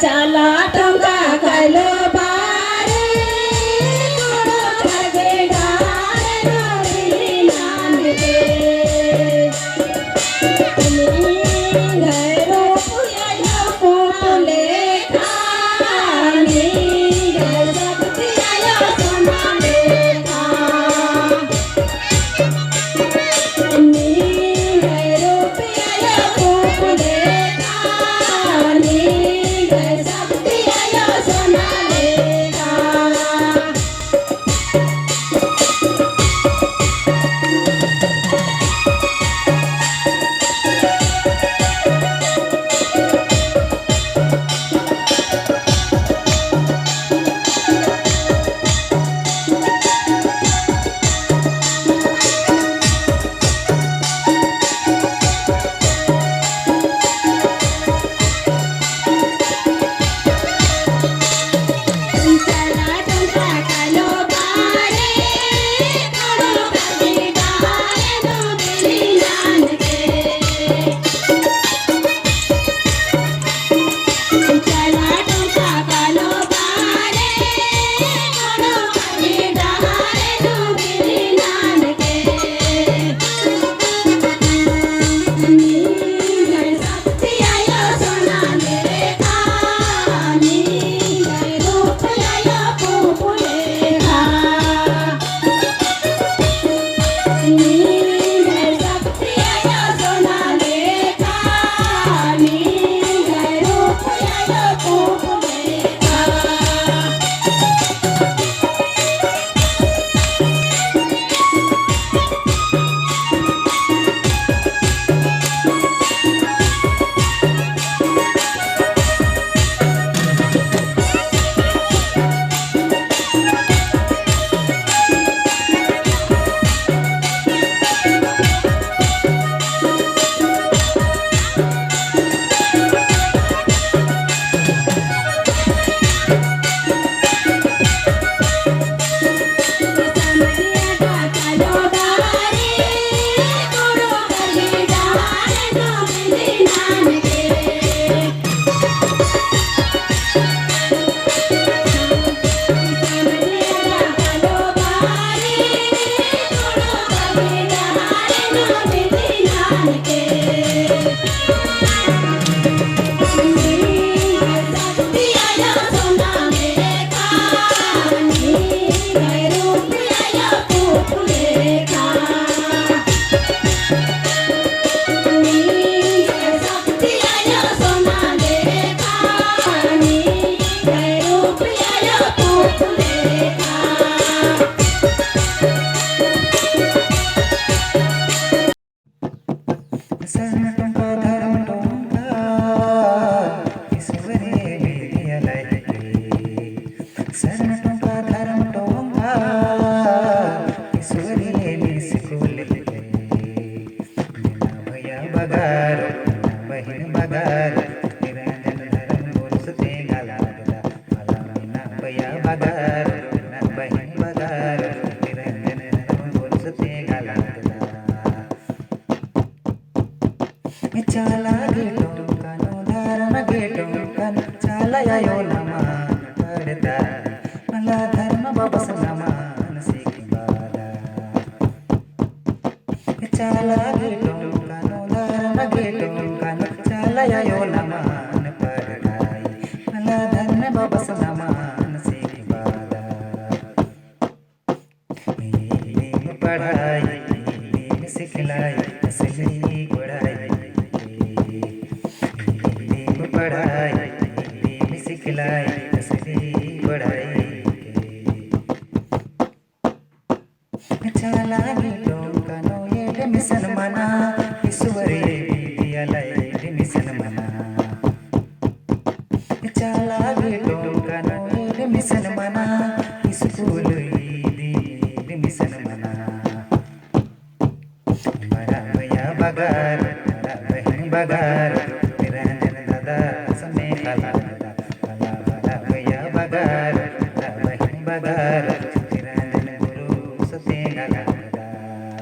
ଚାଲା ଟଙ୍କା ଖାଇଲ ବାରେ ଗୋଡ଼ ଖାଇବେ ଡାରେ ନବୀନି ନାନକେ ଘର ପୁୟାଲ ପୁଲେ ଖାନି ଘର ଶକ୍ତି ଆୟ সোনা লেখা Chala gitu kanu dharma gitu kan chala yayo nama kadeta mala dharma babas nama sikibada chala gitu kanu dharma gitu kan chala yayo nama kadeta mala dharma babas nama sikibada ini पढ़ाई सिखलाई असली पढ़ाई सिखलाई असली पढ़ाई चला गिलो कनो ये मिशन मना ईश्वरी विद्यालय मिशन मना चला गिलो कनो ये मिशन मना स्कूल मिशन मना मरा भैया बगार मरा बहन बगार Bagar, Bagar, Tiran Guru Satya